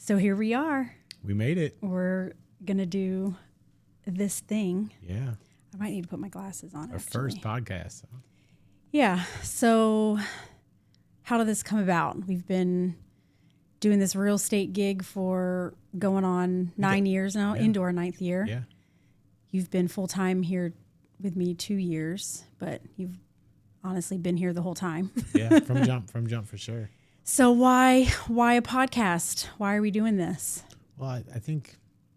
So here we are. We made it. We're going to do this thing. Yeah. I might need to put my glasses on. Our first podcast. Yeah. So how did this come about? We've been doing this real estate gig for going on 9 years now, into our 9th year. Yeah. You've been full-time here with me 2 years, but you've honestly been here the whole time. Yeah, from jump for sure. So why a podcast? Why are we doing this? Well, I think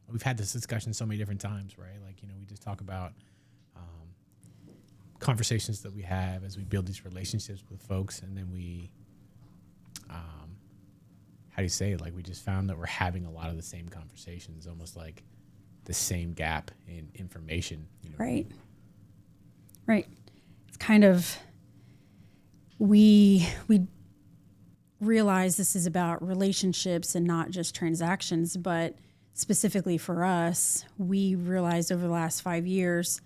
we've had this discussion so many different times, right? Like, we just talk about conversations that we have as we build these relationships with folks. And then we, how do you say it? Like, we just found that we're having a lot of the same conversations, almost like the same gap in information. Right. It's kind of, we realize this is about relationships and not just transactions, but specifically for us, we realized over the last 5 years,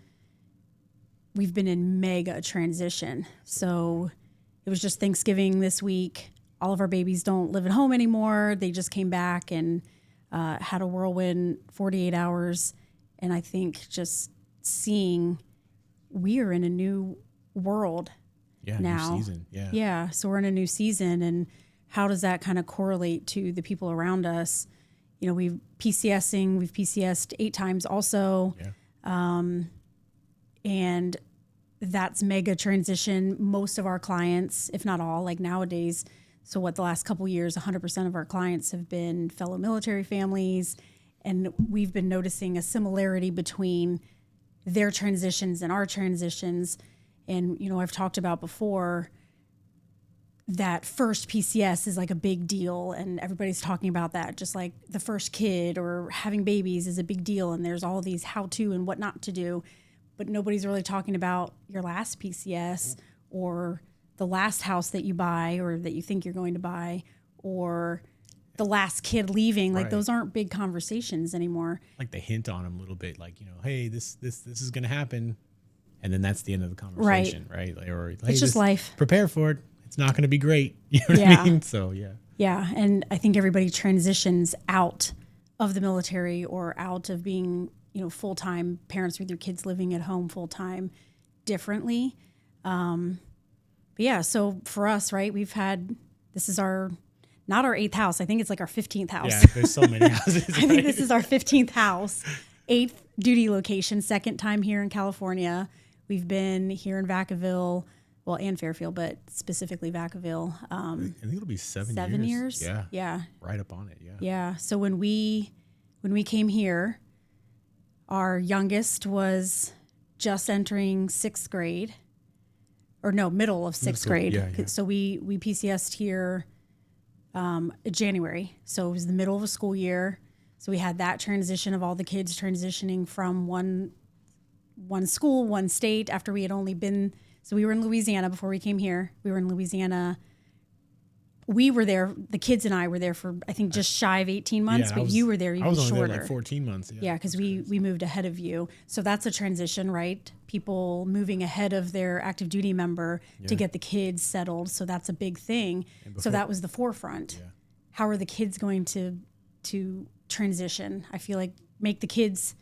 we've been in mega transition. So it was just Thanksgiving this week. All of our babies don't live at home anymore. They just came back and had a whirlwind 48 hours. And I think just seeing we are in a new world now. New season. Yeah. Yeah. So we're in a new season. And how does that kind of correlate to the people around us? We've PCS'd 8 times also. Yeah. And that's mega transition. Most of our clients, if not all, like nowadays, so the last couple years, 100% of our clients have been fellow military families. And we've been noticing a similarity between their transitions and our transitions. And, I've talked about before that first PCS is like a big deal, and everybody's talking about that, just like the first kid or having babies is a big deal. And there's all these how-to and what not to do, but nobody's really talking about your last PCS or the last house that you buy or that you think you're going to buy or the last kid leaving. Like those aren't big conversations anymore. Like they hint on them a little bit, like, hey, this is going to happen. And then that's the end of the conversation, right? Or, hey, it's just life. Prepare for it. It's not going to be great. You know what I mean? So, yeah. Yeah. And I think everybody transitions out of the military or out of being, full-time parents with your kids living at home full-time differently. But yeah, so for us, right, this is not our 8th house. I think it's like our 15th house. Yeah, there's so many houses. I think this is our 15th house, 8th duty location, 2nd time here in California. We've been here in Vacaville, and Fairfield, but specifically Vacaville. I think it'll be 7 years. Yeah. Yeah. Right up on it. Yeah. Yeah. So when we came here, our youngest was just entering 6th grade, or no, middle of 6th grade. Yeah. So we PCS'd here January. So it was the middle of a school year. So we had that transition of all the kids transitioning from one school, one state after we had only been. So we were in Louisiana before we came here. We were in Louisiana. We were there. The kids and I were there for, I think, just shy of 18 months, but you were there even shorter. I was only there like 14 months. Yeah, because we moved ahead of you. So that's a transition, right? People moving ahead of their active duty member to get the kids settled. So that's a big thing. So that was the forefront. Yeah. How are the kids going to transition? I feel like make the kids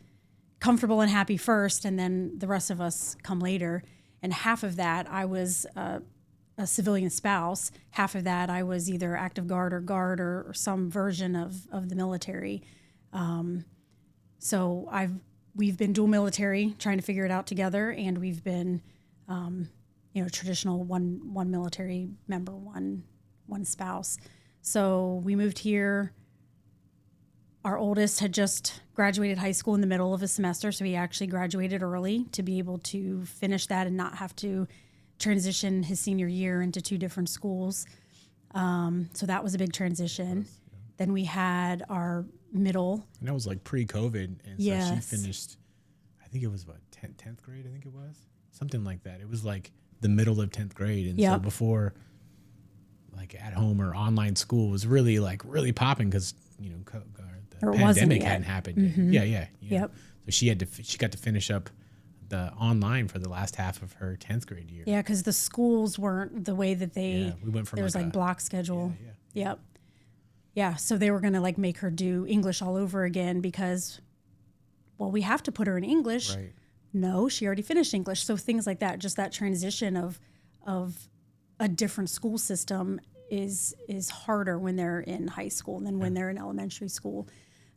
comfortable and happy first, and then the rest of us come later. And half of that, I was a civilian spouse. Half of that, I was either active guard or some version of the military. So we've been dual military, trying to figure it out together, and we've been, traditional one military member, one spouse. So we moved here. Our oldest had just graduated high school in the middle of a semester, so he actually graduated early to be able to finish that and not have to transition his senior year into 2 different schools. So that was a big transition. Yeah. Then we had our middle. And that was like pre-COVID. And yes. So she finished, I think it was 10th grade, I think it was. Something like that. It was like the middle of 10th grade. And so before like at home or online school was really popping because, the pandemic hadn't happened yet. Yeah. Yep. So she got to finish up the online for the last half of her 10th grade year. Yeah, because the schools weren't the way that we went from there was like block schedule. Yeah. Yep. Yeah. So they were going to like make her do English all over again because, well, we have to put her in English. Right. No, she already finished English. So things like that, just that transition of a different school system is harder when they're in high school than when they're in elementary school.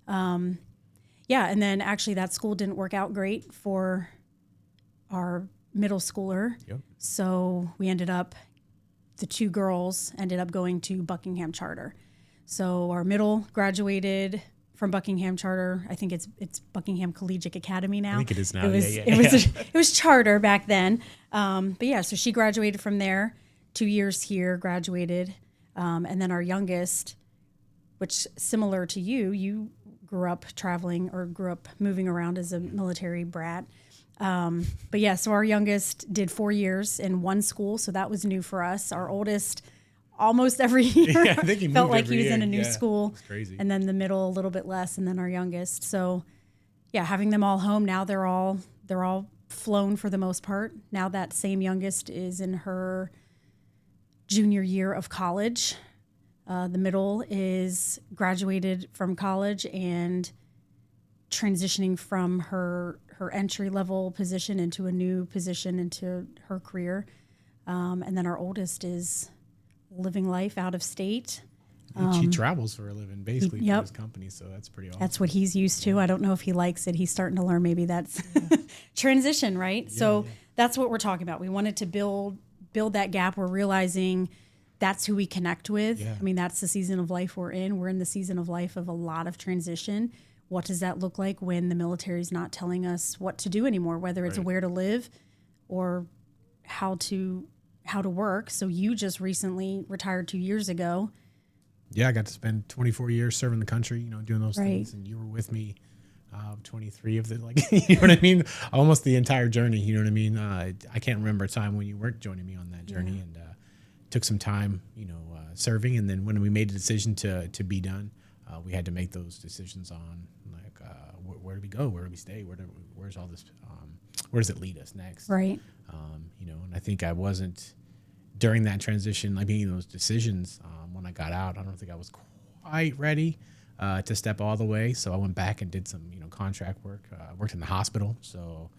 Yeah, and then actually that school didn't work out great for our middle schooler. Yep. So we ended up, the two girls ended up going to Buckingham Charter. So our middle graduated from Buckingham Charter. I think it's Buckingham Collegiate Academy now. I think it is now. It was charter back then. But yeah, so she graduated from there. 2 years here, graduated. And then our youngest, which similar to you grew up traveling or grew up moving around as a military brat. But yeah, so our youngest did 4 years in one school. So that was new for us. Our oldest, almost every year, I think he felt moved like he was every in a year. new school. It's crazy. And then the middle, a little bit less. And then our youngest. So yeah, having them all home now, they're all flown for the most part. Now that same youngest is in her junior year of college. The middle is graduated from college and transitioning from her entry level position into a new position into her career. And then our oldest is living life out of state. She travels for a living, basically, Yep. for his company. So that's pretty awesome. That's what he's used to. I don't know if he likes it. He's starting to learn maybe that's transition, right? So that's what we're talking about. We wanted to build that gap. We're realizing that's who we connect with. Yeah. I mean, that's the season of life we're in. We're in the season of life of a lot of transition. What does that look like when the military is not telling us what to do anymore, whether it's Right. where to live or how to work? So you just recently retired 2 years ago. Yeah, I got to spend 24 years serving the country, doing those Right. things. And you were with me 23 of the, you know what I mean? Almost the entire journey, you know what I mean? I can't remember a time when you weren't joining me on that journey. And took some time, serving. And then when we made the decision to be done, we had to make those decisions on like, where do we go? Where do we stay? Where's all this? Where does it lead us next? Right. And I think I wasn't during that transition, like making those decisions. When I got out, I don't think I was quite ready to step all the way. So I went back and did some, contract work. Worked in the hospital, so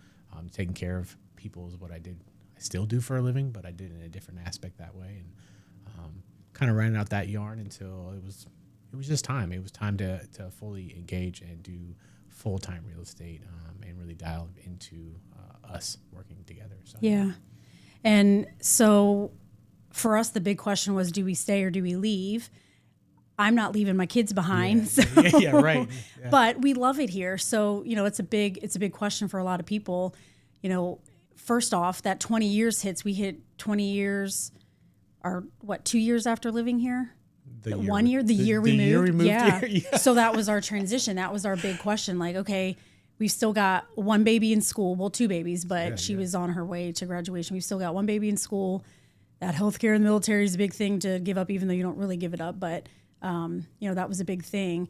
taking care of people is what I did. I still do for a living, but I did in a different aspect that way, and kind of ran out that yarn until it was just time. It was time to fully engage and do full-time real estate and really dial into us working together. So. Yeah. And so for us, the big question was, do we stay or do we leave? I'm not leaving my kids behind. Yeah, right. Yeah. But we love it here. So, it's a big question for a lot of people. First off, that 20 years hits, we hit 20 years, or 2 years after living here? The year we moved. Yeah. Here, yeah. So that was our transition. That was our big question. Like, okay, we've still got one baby in school. Well, two babies, but she was on her way to graduation. We've still got one baby in school. That healthcare in the military is a big thing to give up, even though you don't really give it up. But, that was a big thing.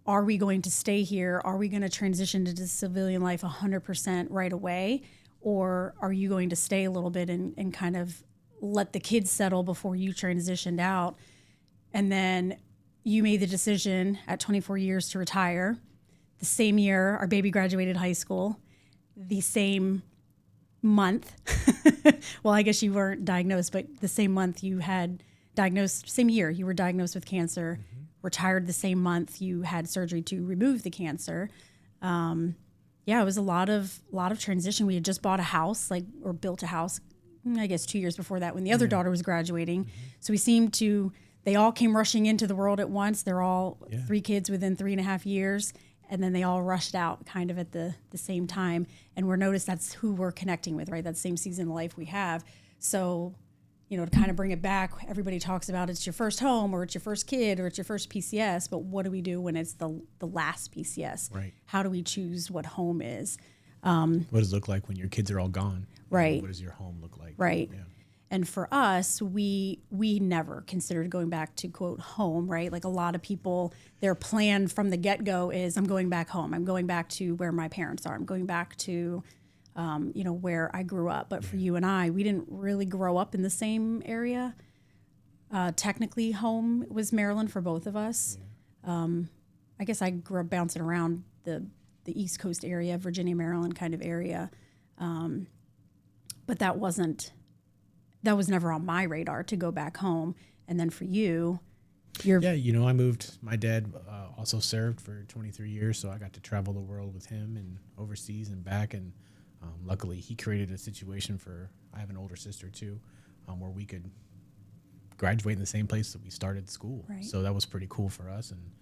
Are we going to stay here? Are we going to transition to civilian life 100% right away? Or are you going to stay a little bit and kind of let the kids settle before you transitioned out? And then you made the decision at 24 years to retire. The same year, our baby graduated high school. The same month, well, I guess you weren't diagnosed, but the same month you had diagnosed, same year you were diagnosed with cancer, retired the same month you had surgery to remove the cancer. It was a lot of transition. We had just bought a house, or built a house, I guess 2 years before that when the other daughter was graduating. So they all came rushing into the world at once. They're all 3 kids within 3.5 years. And then they all rushed out kind of at the same time. And we're noticed that's who we're connecting with, right? That same season of life we have. So, to kind of bring it back, everybody talks about it's your first home or it's your first kid or it's your first PCS. But what do we do when it's the last PCS? Right. How do we choose what home is? What does it look like when your kids are all gone? Right. What does your home look like? Right. Yeah. And for us, we never considered going back to, quote, home, right? Like a lot of people, their plan from the get-go is I'm going back home. I'm going back to where my parents are. I'm going back to, where I grew up. But for you and I, we didn't really grow up in the same area. Technically, home was Maryland for both of us. I guess I grew up bouncing around the East Coast area, Virginia, Maryland kind of area. But that was never on my radar to go back home. And then for you, Yeah, I moved. My dad also served for 23 years, so I got to travel the world with him and overseas and back. And luckily, he created a situation I have an older sister too, where we could graduate in the same place that we started school. Right. So that was pretty cool for us. And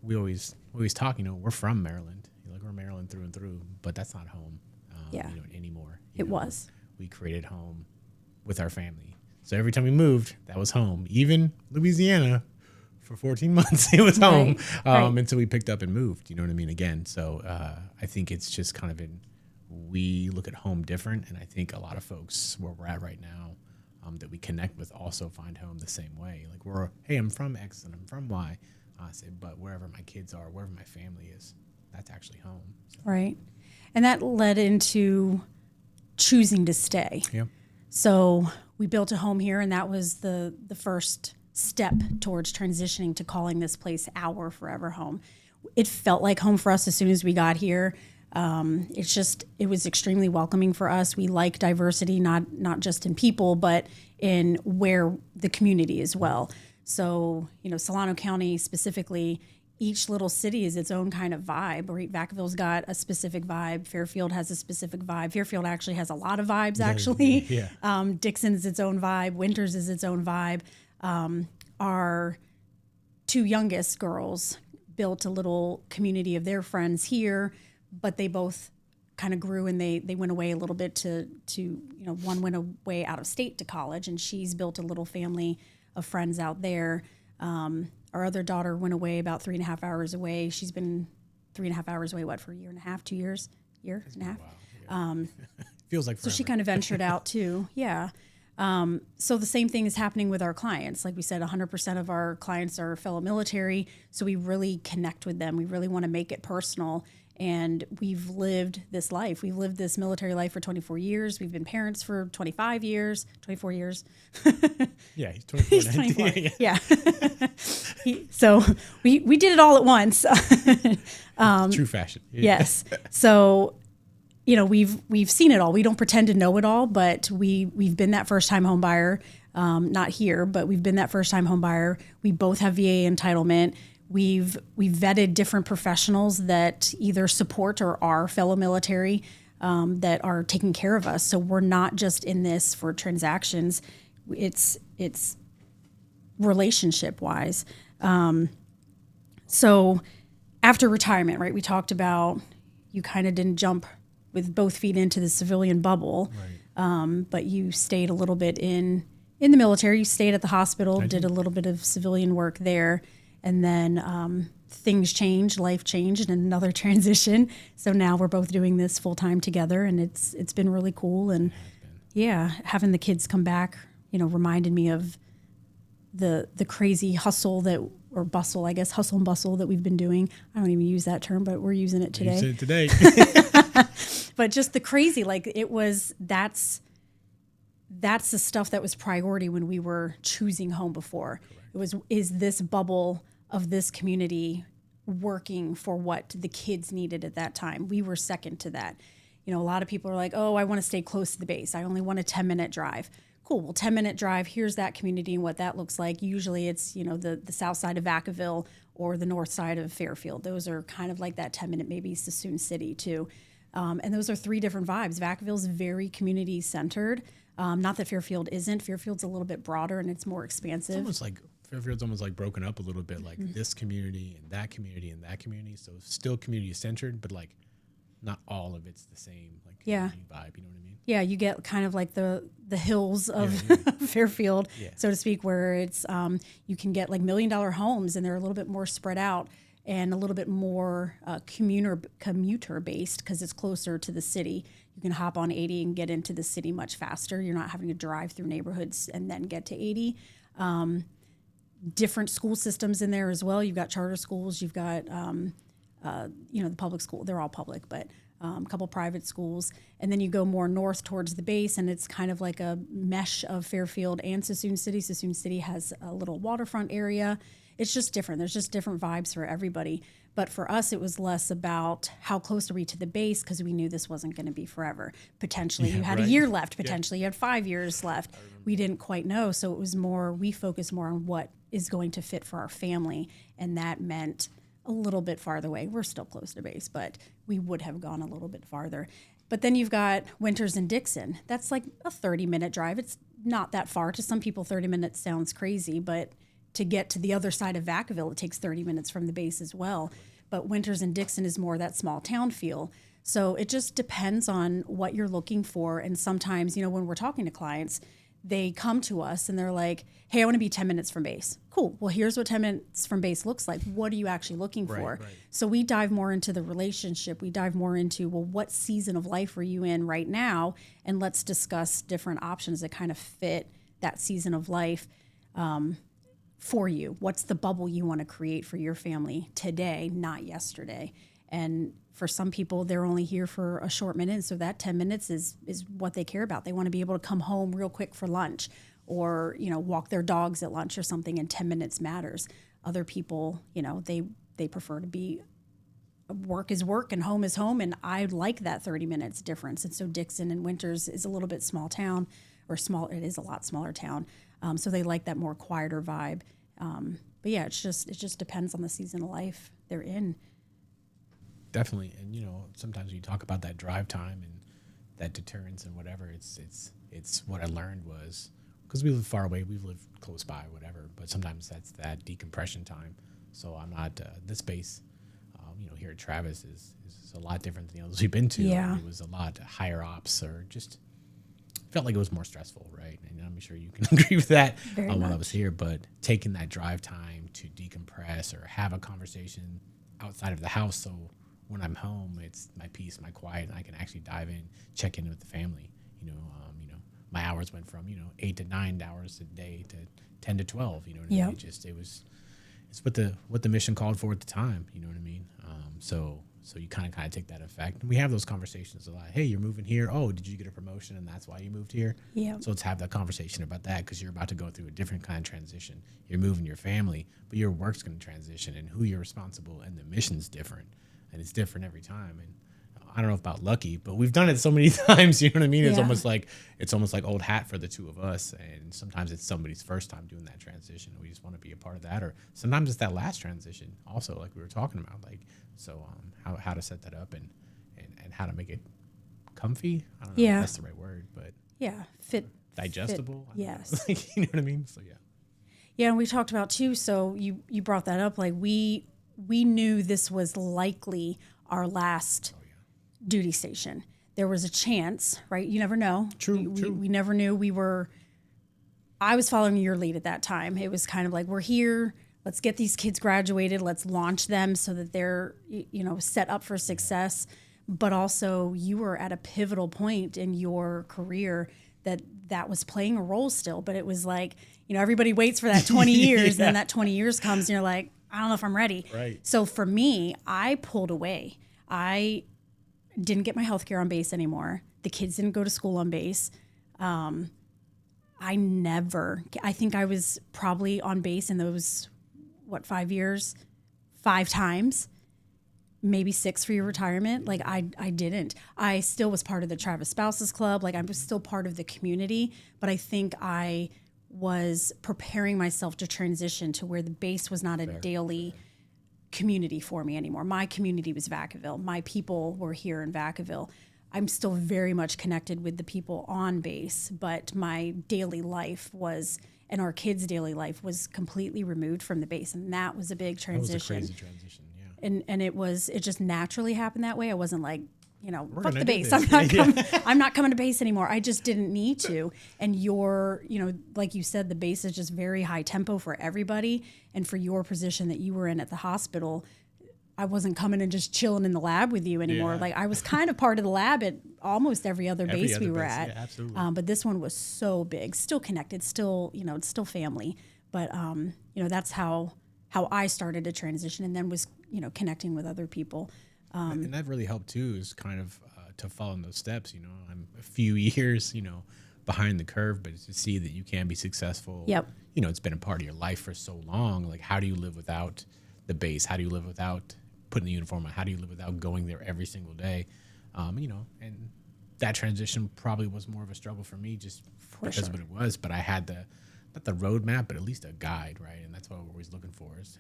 we always talk. We're from Maryland. Like, we're Maryland through and through, but that's not home. Anymore. It was. We created home with our family. So every time we moved, that was home. Even Louisiana, for 14 months, it was home until we picked up and moved. You know what I mean? Again, so I think it's just kind of we look at home different, and I think a lot of folks where we're at right now that we connect with also find home the same way. Like, hey, I'm from X and I'm from Y. I say, but wherever my kids are, wherever my family is, that's actually home. So. Right. And that led into choosing to stay. Yep. So we built a home here, and that was the first step towards transitioning to calling this place our forever home. It felt like home for us as soon as we got here. It was extremely welcoming for us. We like diversity, not just in people, but in where the community as well. So, Solano County specifically, each little city is its own kind of vibe. Right? Vacaville's got a specific vibe. Fairfield has a specific vibe. Fairfield actually has a lot of vibes, actually. Yeah. Dixon's its own vibe. Winters is its own vibe. Our two youngest girls built a little community of their friends here, but they both kind of grew, and they went away a little bit to one went away out of state to college, and she's built a little family of friends out there. Our other daughter went away about 3.5 hours away. She's been 3.5 hours away, for a year and a half, 2 years, year and a half. Wow. Yeah. Feels like forever. So she kind of ventured out too. Yeah. So the same thing is happening with our clients. Like we said, 100% of our clients are fellow military. So we really connect with them. We really want to make it personal. And we've lived this life. We've lived this military life for 24 years. We've been parents for 24 years. Yeah, he's 24. He's 24. Yeah. So we did it all at once. True fashion. Yeah. Yes. So, we've seen it all. We don't pretend to know it all, but we've been that first time home buyer. Not here, but we've been that first time home buyer. We both have VA entitlement. We've vetted different professionals that either support or are fellow military that are taking care of us. So we're not just in this for transactions. It's relationship wise. So after retirement, right, we talked about you kind of didn't jump with both feet into the civilian bubble, right. But you stayed a little bit in the military. You stayed at the hospital, did a little bit of civilian work there. And then things changed, life changed, and another transition. So now we're both doing this full time together, and it's been really cool. And having the kids come back, reminded me of the crazy hustle bustle and bustle that we've been doing. I don't even use that term, but we're using it today. You said it today. But just the crazy, that's the stuff that was priority when we were choosing home before. Correct. Is this bubble of this community working for what the kids needed at that time? We were second to that. A lot of people are like, oh, I want to stay close to the base. I only want a 10-minute drive. Cool. Well, 10-minute drive, here's that community and what that looks like. Usually it's, the south side of Vacaville or the north side of Fairfield. Those are kind of like that 10-minute, maybe Sassoon City too. And those are three different vibes. Vacaville's very community centered. Not that Fairfield isn't. Fairfield's a little bit broader and it's more expansive. It's almost like Fairfield's almost like broken up a little bit, like this community and that community and that community. So still community centered, but like not all of it's the same like community vibe. You know what I mean? Yeah, you get kind of like the hills of Fairfield, so to speak, where it's you can get like $1 million homes, and they're a little bit more spread out and a little bit more commuter based because it's closer to the city. You can hop on 80 and get into the city much faster. You're not having to drive through neighborhoods and then get to 80. Different school systems in there as well. You've got charter schools. You've got, the public school. They're all public, but a couple private schools. And then you go more north towards the base, and it's kind of like a mesh of Fairfield and Suisun City. Suisun City has a little waterfront area. It's just different. There's just different vibes for everybody. But for us, it was less about how close are we to the base, because we knew this wasn't going to be forever. Potentially, you had a year left. Potentially, you had 5 years left. We didn't quite know. So it was more, we focused more on what is going to fit for our family. And that meant a little bit farther away. We're still close to base, but we would have gone a little bit farther. But then you've got Winters and Dixon. That's like a 30-minute drive. It's not that far. To some people, 30 minutes sounds crazy, but to get to the other side of Vacaville, it takes 30 minutes from the base as well. But Winters and Dixon is more that small town feel. So it just depends on what you're looking for. And sometimes, when we're talking to clients, they come to us and they're like, hey, I want to be 10 minutes from base. Cool. Well, here's what 10 minutes from base looks like. What are you actually looking for? Right. So we dive more into the relationship. We dive more into, well, what season of life are you in right now? And let's discuss different options that kind of fit that season of life for you. What's the bubble you want to create for your family today, not yesterday? And for some people, they're only here for a short minute. So that 10 minutes is what they care about. They want to be able to come home real quick for lunch, or, walk their dogs at lunch or something, and 10 minutes matters. Other people, they prefer to be, work is work and home is home. And I like that 30 minutes difference. And so Dixon and Winters is a little bit small town, or small, it is a lot smaller town. So they like that more quieter vibe. But yeah, it just depends on the season of life they're in. Definitely. And, sometimes when you talk about that drive time and that deterrence and whatever, it's what I learned was, because we live far away, we've lived close by, whatever, but sometimes that's that decompression time. So I'm not, this base, here at Travis is a lot different than the others we've been to. Yeah. It was a lot higher ops, or just felt like it was more stressful, right? And I'm sure you can agree with that while I was here, but taking that drive time to decompress or have a conversation outside of the house. So when I'm home, it's my peace, my quiet, and I can actually dive in, check in with the family. My hours went from 8 to 9 hours a day to 10 to 12. You know what I mean? It's what the mission called for at the time. You know what I mean? So you kind of take that effect. And we have those conversations a lot. Hey, you're moving here. Oh, did you get a promotion and that's why you moved here? Yeah. So let's have that conversation about that, because you're about to go through a different kind of transition. You're moving your family, but your work's going to transition, and who you're responsible, and the mission's different, and it's different every time. And I don't know about lucky, but we've done it so many times. You know what I mean? It's almost like old hat for the two of us. And sometimes it's somebody's first time doing that transition. We just want to be a part of that. Or sometimes it's that last transition also, like we were talking about. How to set that up and how to make it comfy. I don't know if that's the right word, but fit, digestible. Yes. You know what I mean? So yeah. And we talked about too. So you brought that up. Like we knew this was likely our last duty station. There was a chance, right? You never know. True. We never knew. I was following your lead at that time. It was kind of like, we're here. Let's get these kids graduated. Let's launch them so that they're, set up for success. But also, you were at a pivotal point in your career that was playing a role still. But it was like, everybody waits for that 20 years, and that 20 years comes, and you're like, I don't know if I'm ready. Right. So for me, I pulled away. I didn't get my health care on base anymore. The kids didn't go to school on base. I think I was probably on base in those, 5 years, 5 times, maybe 6 for your retirement. Like I didn't. I still was part of the Travis Spouses Club. Like I was still part of the community, but I think I was preparing myself to transition to where the base was not a daily community for me anymore. My community was Vacaville. My people were here in Vacaville. I'm still very much connected with the people on base, but my daily life and our kids' daily life was completely removed from the base. And that was a big transition. That was a crazy transition, yeah. And it just naturally happened that way. I wasn't like, fuck the base. I'm not coming to base anymore. I just didn't need to. And like you said, the base is just very high tempo for everybody. And for your position that you were in at the hospital, I wasn't coming and just chilling in the lab with you anymore. Yeah. Like I was kind of part of the lab at almost every other base we were at. Yeah, absolutely. But this one was so big, still connected, still, it's still family. But, that's how I started to transition, and then was, connecting with other people. And that really helped too, is kind of to follow in those steps. I'm a few years, behind the curve, but to see that you can be successful. Yep. It's been a part of your life for so long. Like, how do you live without the base? How do you live without putting the uniform on? How do you live without going there every single day? And that transition probably was more of a struggle for me just because of what it was. But I had not the roadmap, but at least a guide, right? And that's what we're always looking for is,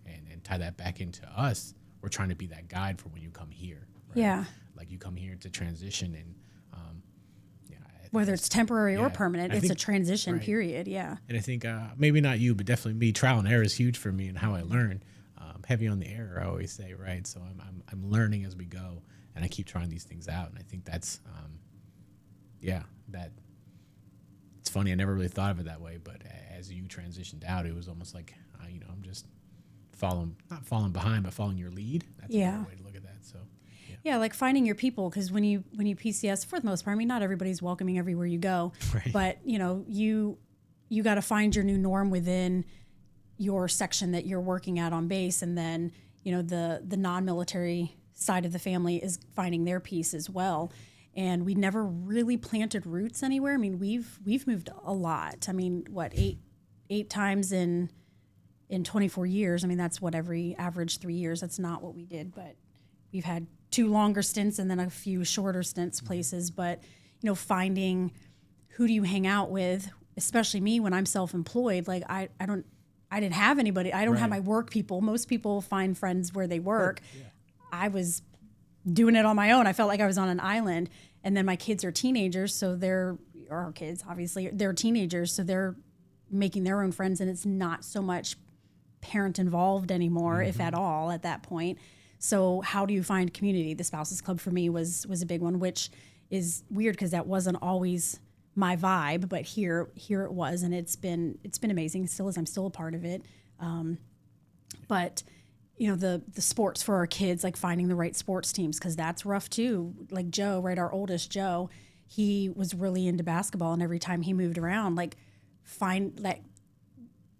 and tie that back into us. We're trying to be that guide for when you come here. Right? Yeah. Like, you come here to transition, and whether it's temporary or permanent, it's a transition period. Yeah. And I think maybe not you, but definitely me. Trial and error is huge for me and how I learn. Heavy on the error, I always say, right? So I'm learning as we go, and I keep trying these things out. And I think that's that. It's funny. I never really thought of it that way, but as you transitioned out, it was almost like I'm just not falling behind, but following your lead. That's a better way to look at that. So. Yeah, like finding your people, because when you PCS, for the most part, I mean, not everybody's welcoming everywhere you go, right. But you got to find your new norm within your section that you're working at on base, and then the non-military side of the family is finding their piece as well. And we never really planted roots anywhere. I mean, we've moved a lot. I mean, what, eight times in 24 years? I mean, that's what, every average 3 years. That's not what we did, but we've had 2 longer stints and then a few shorter stints places. But, finding who do you hang out with, especially me when I'm self-employed, like I didn't have anybody. I don't have my work people. Most people find friends where they work. Yeah. I was doing it on my own. I felt like I was on an island. And then my kids are teenagers, so our kids, obviously, they're teenagers, so they're making their own friends, and it's not so much parent involved anymore, if at all, at that point. So how do you find community? The Spouses Club for me was a big one, which is weird because that wasn't always my vibe, but here it was, and it's been amazing. Still is. I'm still a part of it. But the sports for our kids, like finding the right sports teams, because that's rough too. Like Joe, right, our oldest Joe, he was really into basketball, and every time he moved around, like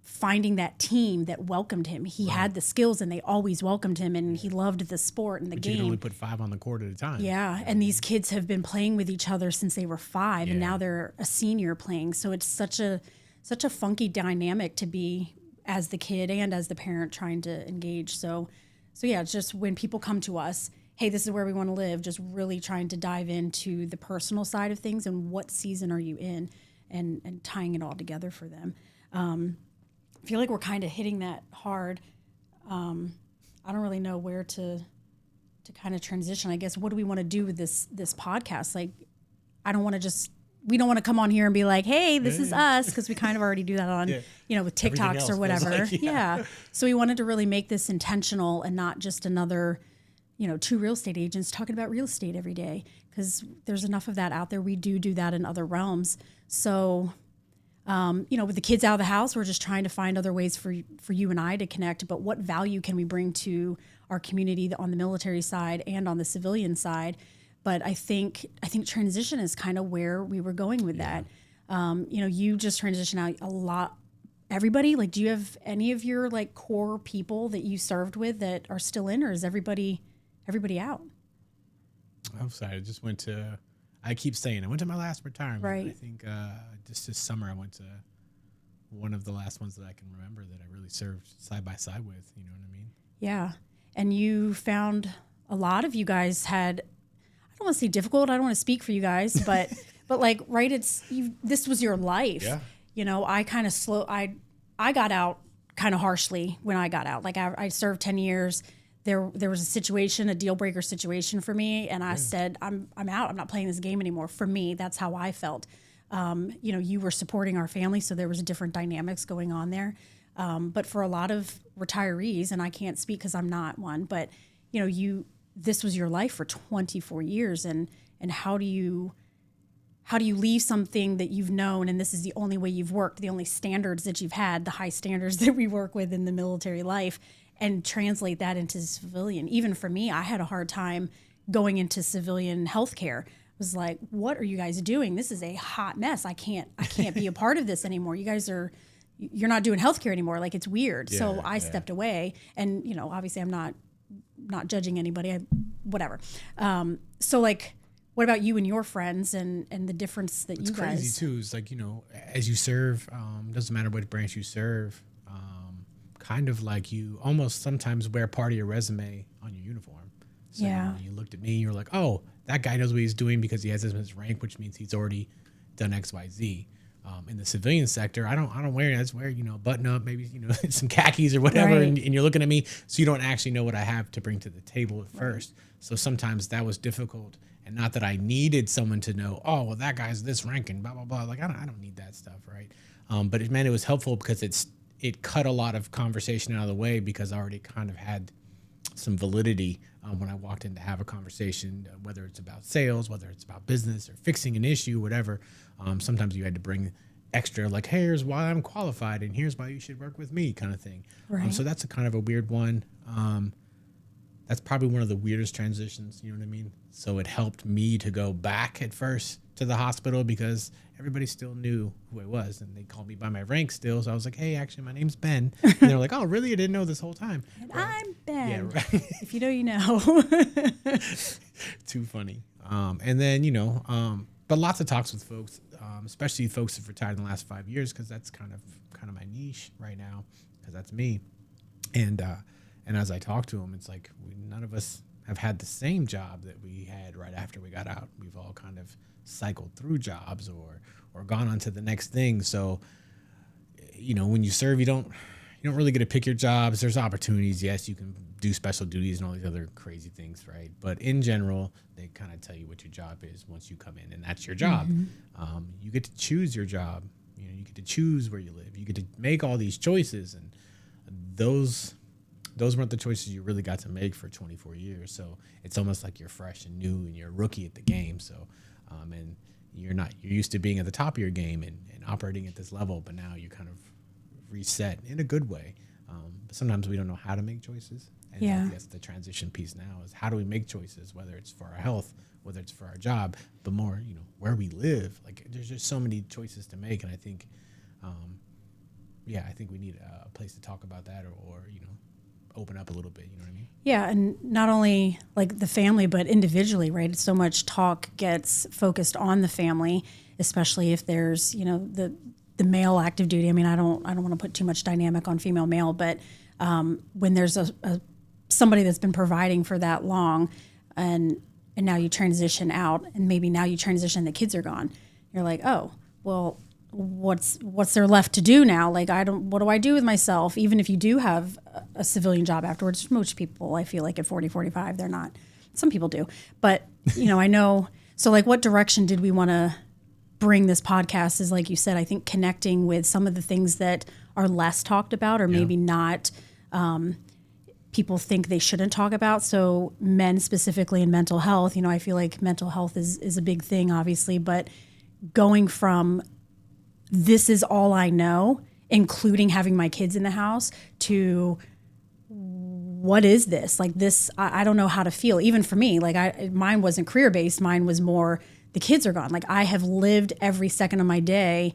finding that team that welcomed him. He had the skills, and they always welcomed him, and he loved the sport and the game. You could only put 5 on the court at a time. Yeah, and these kids have been playing with each other since they were 5, and now they're a senior playing. So it's such a funky dynamic to be as the kid and as the parent trying to engage. So yeah, it's just when people come to us, hey, this is where we want to live, just really trying to dive into the personal side of things and what season are you in, and tying it all together for them. I feel like we're kind of hitting that hard. I don't really know where to kind of transition. I guess, what do we want to do with this podcast? Like, we don't want to come on here and be like, hey, this is us, because we kind of already do that on, with TikToks or whatever. Like, So we wanted to really make this intentional and not just another, 2 real estate agents talking about real estate every day, because there's enough of that out there. We do that in other realms. So, with the kids out of the house, we're just trying to find other ways for you and I to connect. But what value can we bring to our community on the military side and on the civilian side? But I think transition is kind of where we were going with that. You just transition out a lot. Everybody, like, do you have any of your like core people that you served with that are still in, or is everybody out? I'm sorry. I just went to. I keep saying I went to my last retirement. Right. I think just this summer I went to one of the last ones that I can remember that I really served side by side with. You know what I mean? Yeah. And you found a lot of you guys had. I don't want to say difficult. I don't want to speak for you guys, but like, right, this was your life. Yeah. I kind of I got out kind of harshly when I got out. Like, I served 10 years. There was a situation, a deal breaker situation for me, and I said, I'm out. I'm not playing this game anymore. For me, that's how I felt. You were supporting our family, so there was different dynamics going on there. But for a lot of retirees, and I can't speak because I'm not one, but this was your life for 24 years, and how do you leave something that you've known, and this is the only way you've worked, the only standards that you've had, the high standards that we work with in the military life, and translate that into civilian? Even for me, I had a hard time going into civilian healthcare. I was like, what are you guys doing? This is a hot mess. I can't be a part of this anymore. You're not doing healthcare anymore. Like, it's weird. So I stepped away, and obviously I'm not judging anybody. whatever. So like, what about you and your friends and the difference that it's you guys? It's crazy too. It's like, as you serve, doesn't matter what branch you serve, kind of like you almost sometimes wear part of your resume on your uniform. So you looked at me, you were like, oh, that guy knows what he's doing because he has his rank, which means he's already done X, Y, Z. In the civilian sector, I don't wear. I just wear, button up, maybe some khakis or whatever, Right. and you're looking at me, so you don't actually know what I have to bring to the table at first. So sometimes that was difficult, and not that I needed someone to know, oh, well, that guy's this rank and blah blah blah. Like I don't need that stuff, right? But it was helpful because it cut a lot of conversation out of the way because I already kind of had some validity when I walked in to have a conversation, whether it's about sales, whether it's about business or fixing an issue, whatever. Sometimes you had to bring extra, like, hey, here's why I'm qualified and here's why you should work with me kind of thing. Right. So that's a kind of a weird one. That's probably one of the weirdest transitions, you know what I mean? So it helped me to go back at first to the hospital because everybody still knew who I was and they called me by my rank still. So I was like, hey, actually, my name's Ben. And they were like, oh, really? I didn't know this whole time. And right. I'm Ben. Yeah, right. If you know, you know. Too funny. And then, but lots of talks with folks, especially folks who've retired in the last 5 years, because that's kind of my niche right now, because that's me. And as I talk to them, it's like none of us have had the same job that we had right after we got out. We've all kind of cycled through jobs or gone on to the next thing. So, when you serve, you don't really get to pick your jobs. There's opportunities. Yes, you can do special duties and all these other crazy things, right? But in general, they kind of tell you what your job is once you come in, and that's your job. Mm-hmm. You get to choose your job. You get to choose where you live. You get to make all these choices, and those weren't the choices you really got to make for 24 years. So it's almost like you're fresh and new and you're a rookie at the game. So, and you're used to being at the top of your game and operating at this level, but now you kind of reset in a good way. But sometimes we don't know how to make choices. And I guess the transition piece now is how do we make choices, whether it's for our health, whether it's for our job, but more, where we live. Like there's just so many choices to make. And I think, I think we need a place to talk about that or open up a little bit, you know what I mean? Yeah, and not only like the family, but individually, right? So much talk gets focused on the family, especially if there's, the male active duty. I mean, I don't want to put too much dynamic on female male, but when there's somebody that's been providing for that long, and now you transition out, and maybe now you transition, the kids are gone. You're like, oh, well, what's there left to do now? Like, what do I do with myself? Even if you do have a civilian job afterwards, most people, I feel like at 40, 45, they're not. Some people do. But, I know. So like, what direction did we want to bring this podcast is, like you said, I think connecting with some of the things that are less talked about or maybe not people think they shouldn't talk about. So men specifically in mental health, I feel like mental health is a big thing, obviously, but going from this is all I know, including having my kids in the house, to what is this? Like this, I don't know how to feel. Even for me, like mine wasn't career-based. Mine was more, the kids are gone. Like I have lived every second of my day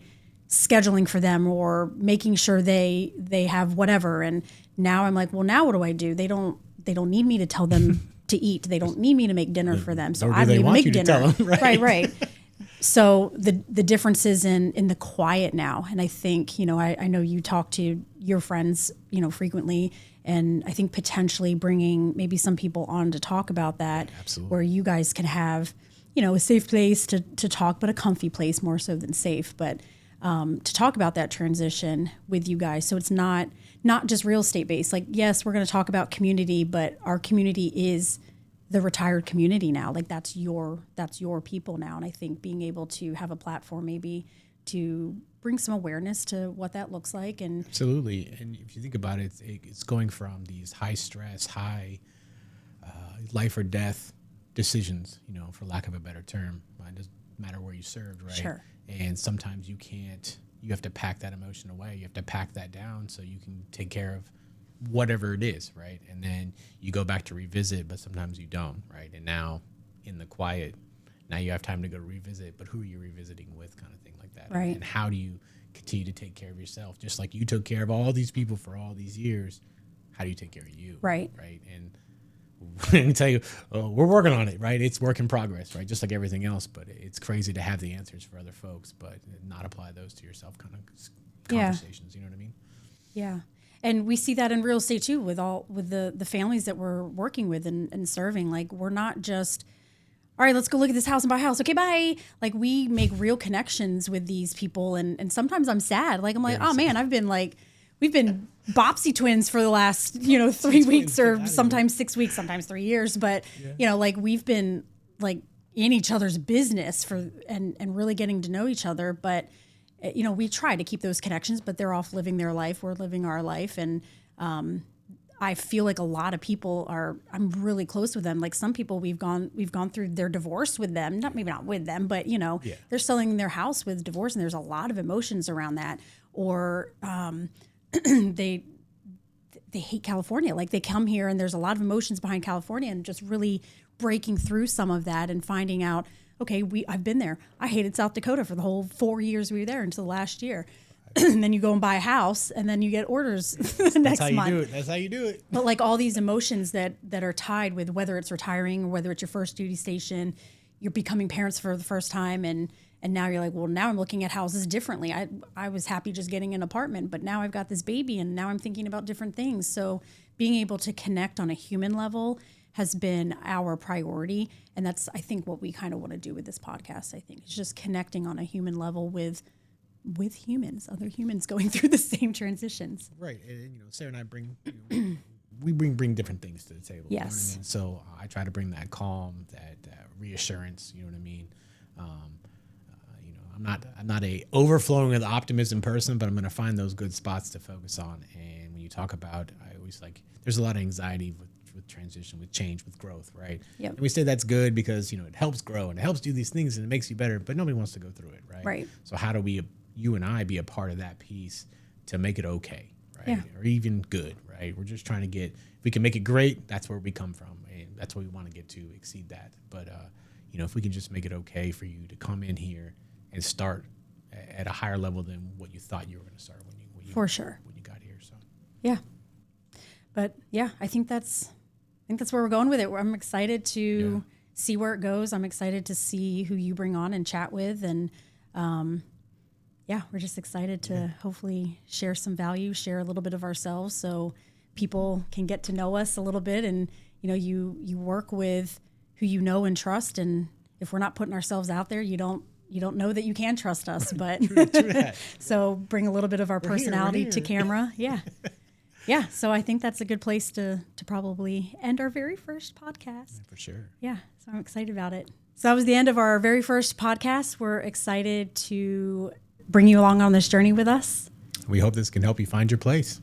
scheduling for them or making sure they have whatever. And now I'm like, well, now what do I do? They don't need me to tell them to eat. They don't need me to make dinner for them. So I don't even make dinner. Them, right. So the differences in the quiet now. And I think, I know you talk to your friends, frequently, and I think potentially bringing maybe some people on to talk about that. Absolutely. Where you guys can have, a safe place to talk, but a comfy place more so than safe, but to talk about that transition with you guys. So it's not just real estate based. Like, yes, we're going to talk about community, but our community is the retired community now. Like that's your people now. And I think being able to have a platform maybe to bring some awareness to what that looks like. And absolutely. And if you think about it, it's going from these high stress, high life or death decisions, for lack of a better term. It doesn't matter where you served, right? Sure. And sometimes you have to pack that emotion away. You have to pack that down so you can take care of whatever it is, right? And then you go back to revisit, but sometimes you don't, right? And now in the quiet, now you have time to go revisit, but who are you revisiting with, kind of thing like that. Right. And how do you continue to take care of yourself? Just like you took care of all these people for all these years, how do you take care of you? Right. Right. And and tell you, oh, we're working on it, right? It's work in progress, right? Just like everything else. But it's crazy to have the answers for other folks, but not apply those to yourself kind of conversations. You know what I mean? Yeah. And we see that in real estate too, with the families that we're working with and serving. Like, we're not just, all right, let's go look at this house and buy a house. Okay, bye. Like, we make real connections with these people. And sometimes I'm sad. Like, I'm like, oh man, we've been Bopsy twins for the last, 3 weeks or sometimes 6 weeks, sometimes 3 years. But, like, we've been like in each other's business and really getting to know each other. But, we try to keep those connections, but they're off living their life. We're living our life. And I feel like a lot of people I'm really close with them. Like, some people we've gone through their divorce with them, maybe not with them, but they're selling their house with divorce, and there's a lot of emotions around that. Or they hate California. Like, they come here and there's a lot of emotions behind California, and just really breaking through some of that and finding out, okay, I've been there. I hated South Dakota for the whole 4 years we were there until last year. And then you go and buy a house, and then you get orders the next month. That's how you do it. But like, all these emotions that are tied with whether it's retiring or whether it's your first duty station, you're becoming parents for the first time, and now you're like, well, now I'm looking at houses differently. I was happy just getting an apartment, but now I've got this baby, and now I'm thinking about different things. So being able to connect on a human level has been our priority. And that's, I think, what we kind of want to do with this podcast. I think it's just connecting on a human level with humans, other humans going through the same transitions. Right. And, Sarah and I bring different things to the table. Yes. You know what I mean? So I try to bring that calm, that reassurance, you know what I mean? I'm not a overflowing with optimism person, but I'm going to find those good spots to focus on. And when you talk about, I always there's a lot of anxiety with transition, with change, with growth, right? Yep. And we say that's good because, it helps grow and it helps do these things and it makes you better, but nobody wants to go through it, right? Right. So how do you and I be a part of that piece to make it okay, right? Yeah. Or even good, right? We're just trying to if we can make it great, that's where we come from. And that's what we want to get to, exceed that. But, if we can just make it okay for you to come in here and start at a higher level than what you thought you were going to start when you for sure, when you got here. So, yeah. But yeah, I think that's where we're going with it. I'm excited to see where it goes. I'm excited to see who you bring on and chat with. And we're just excited to hopefully share some value, share a little bit of ourselves so people can get to know us a little bit. And, you work with who you know and trust. And if we're not putting ourselves out there, you don't know that you can trust us. But true that. So bring a little bit of our personality to camera. Yeah. Yeah, so I think that's a good place to probably end our very first podcast. Yeah, for sure. Yeah, so I'm excited about it. So that was the end of our very first podcast. We're excited to bring you along on this journey with us. We hope this can help you find your place.